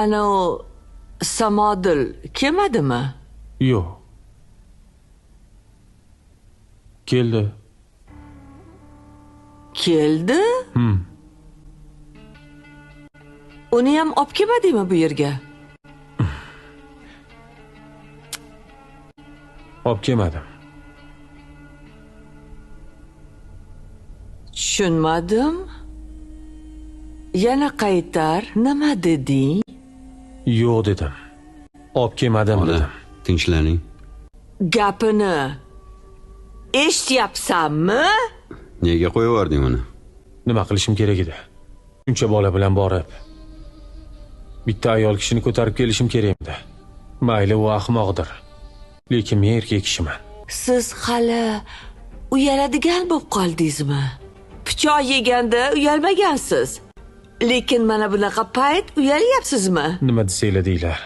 Ana u Samodil kelmadimi? Yo'q. Keldi. Keldi? Uni ham olib kelmadingmi bu yerga? Olib kelmadim. Tushunmadim. Yana qaytar, nima deding? Yo'q dedim. Olib kelmadim dedim. Tinchlaning. Gapini eshityapsanmi? Nega qo'yib yubording uni? Nima qilishim kerak edi? Shuncha bola bilan borib bitta ayol kishini ko'tarib kelishim kerak edi. Mayli, u ahmoqdir. Lekin men erkak kishiman. Siz hali uyaladigan bo'lib qoldingizmi? Pichoq yeganda uyalmagansiz. Lekin mana bunaqa payt uyalyapsizmi? Nima desanglar deylar.